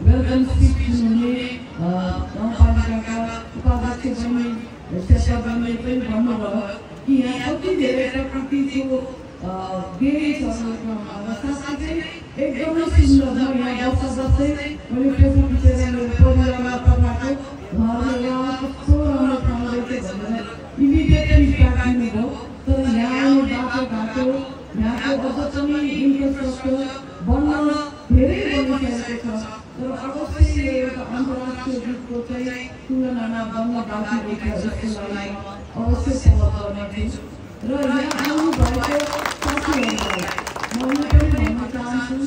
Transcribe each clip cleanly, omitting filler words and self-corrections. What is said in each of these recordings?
welcome speech उपाध्यक्ष बन्ने शेर्पा बन्ने पनि भन्नुभयो कि यहाँ कति धेरै प्रकृतिको देरी छ साथै एकदमै सुन्दर म यहाँ बस्दै मैले फेसबुक खिचेर मेरो परिवारमा पठाएको उहाँले यहाँ कस्तो राम्रो ठाउँ रहेछ भनेर इमिडिएटली काटिनु भयो तर यहाँ आउने बाटो यहाँको अझ पनि इन्फ्रास्ट्रक्चर बन्न धेरै बनिसकेको छ तर अवश्य यो एउटा अन्तर्राष्ट्रिय रूपको चाहिँ तुलनामा बन्न बाँकी रहेछ जस्तो लागि अवश्य पहल गर्ने छु र यहाँ आउनु भएको साथीहरूलाई म यो पनि भन्न चाहन्छु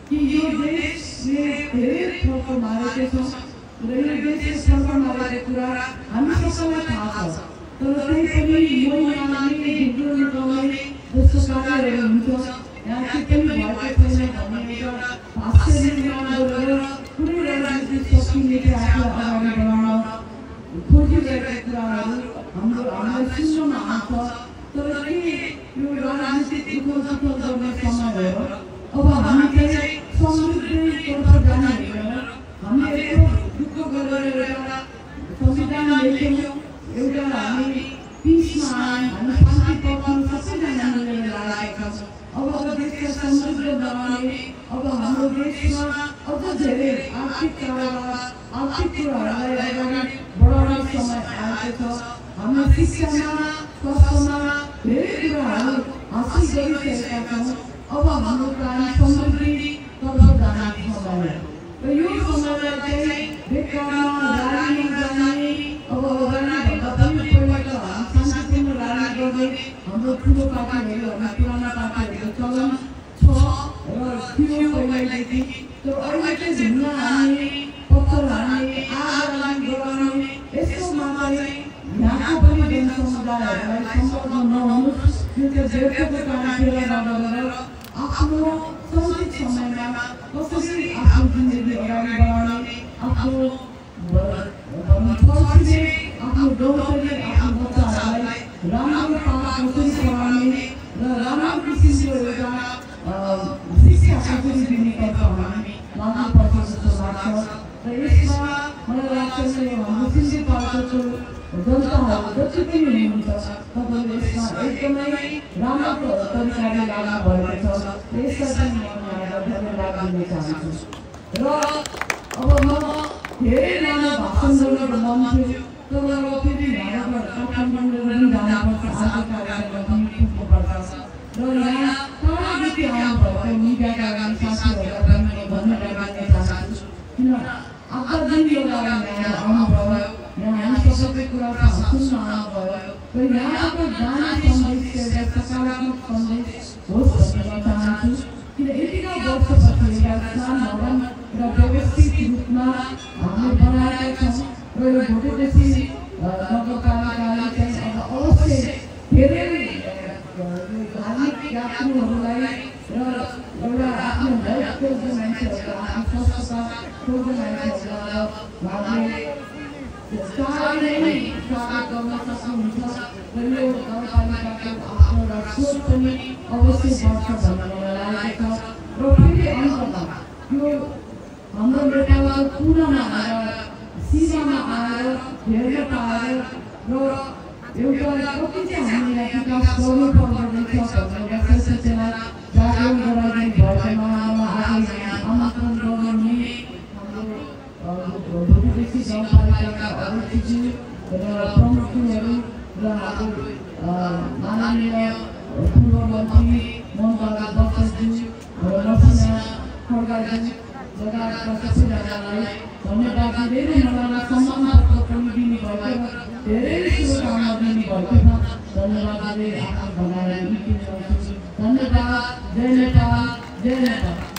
कि यो देशले धेरै ठोक्कर मारेको छ र यो देशले ठोक्कर मारेको कुरा हामी सबैलाई थाहा छ तर त्यही पनि महिलाले भिडियो निकाल्ने जस्तो कार्यहरू हुन्छ यहाँ के पनि भएको छैन भन्ने एउटा भाष्य निर्माण गरेर कुनै राजनीतिक शक्तिले आफूलाई अगाडि बढाउन खोजिरहेका कुराहरू हामीलाई सुन्नमा आउँछ तर के यो राजनीतिक उथलपुथल गर्ने समय हो अब हामी चाहिँ समृद्धितर्फ जाने होइन हामी यत्रो दुःख गरेर एउटा संविधान लेख्यौँ एउटा हामी पिसमा हामी शान्ति पक्ष सबैजना मिलेर लागेका छौँ अब देशलाई समृद्ध बनाउने अब हाम्रो देशमा अझ धेरै आर्थिक कारोबार आर्थिक कुराहरूलाई अगाडि बढाउने समय आएको छ हाम्रो शिक्षामा स्वास्थ्यमा धेरै कुराहरू हासिल गरिसकेका छौँ अब हाम्रो प्राण समृद्धितर्फ जाने समय र यो समयलाई चाहिँ बेकारमा राजनीति जाने अब राजनीतिभन्दा पनि पहिला त हामी शान्तिपूर्ण राजनीति गर्ने हाम्रो ठुलो पार्टीहरू हामी पुराना पार्टीहरूको चलन छ र थियो पहिल्यैदेखि तर अहिले चाहिँ झुम्न हान्ने पत्थर हान्ने आग लगाउने यस्तो मात्रै यहाँको पनि जनसमुदायहरूलाई सम्पर्क नहोस् यो चाहिँ देशको काम फेला नगरेर आफ्नो समुचित समयमा कसरी आफ्नो जिन्दगी अगाडि बढाउने आफ्नो फर्किने आफ्नो गाउँले आफ्नो बच्चाहरूलाई राम्रो पाठ कसरी पढाउने र राम्रो किसिमको एउटा शिक्षा कसरी दिने तर्फ हामी लाग्नुपर्छ जस्तो लाग्छ र यसमा मलाई लाग्छ कि हाम्रो सिन्धुपाल्चोकको जनताहरू जति पनि हुनुहुन्छ तपाईँले यसमा एकदमै राम्रो तरिकाले लाग्नु भएको छ यसलाई पनि म यहाँलाई धन्यवाद दिन चाहन्छु र अब म धेरै लामो भाषण गर्न मन थियो तर फेरि यहाँबाट काठमाडौँ पनि जानुपर्छ आजको कार्यक्रममा पनि पुग्नुपर्छ र यहाँ टाढादेखि आउनुभएको मिडियाका साथीहरूलाई पनि म धन्यवाद दिन चाहन्छु किन आधा दिन लगाएर यहाँ आउनुभयो यहाँ हामी सबै कुरा सुन्न आउनुभयो र यहाँको जाने सन्देश एउटा सकारात्मक सन्देश होस् भन्ने म चाहन्छु किन यतिका वर्षपछि एउटा सानो भवन र व्यवस्थित रूपमा हामीले बनाएका छौँ र यो भोटेपछि नगरपालिकाले चाहिँ अब अवश्य धेरै धार्मिक यात्रुहरूलाई र एउटा आफ्नो हेल्थ खोज्ने मान्छेहरूको आफ्नो स्वास्थ्यता खोज्ने मान्छेहरूलाई उहाँले चाँडै नै स्वागत गर्न सक्नुहुन्छ र यो नगरपालिकाको आफ्नो एउटा सोच पनि अवश्य बढ्छ भन्ने मलाई लागेको छ र फेरि अन्तमा यो हाम्रो नेपालको कुनामा आएर सीमामा आएर हेर्न पाएर र एउटा कति चाहिँ हामीले विकास गर्नुपर्ने रहेछ भनेर सोचेर जागरण गराइदिनु भएकोमा मलाई आज आमन्त्रण गर्नुहुने हाम्रो भोटेपछि गाउँपालिकाका अध्यक्षज्यू र प्रमुखहरू र हाम्रो माननीय पूर्व मन्त्री मोहनलाल बस्नेतज्यू र मसिना खड्गाज्यू लगायतका सबैजनालाई धन्यवाद दिँदै मलाई सम्मान पत्र पनि दिनुभएको धेरै शुभकामना दिनुभएको छ धन्यवाद दिँदै आफ्नो भनाइ धन्यवाद जय नेपाल जय नेपाल।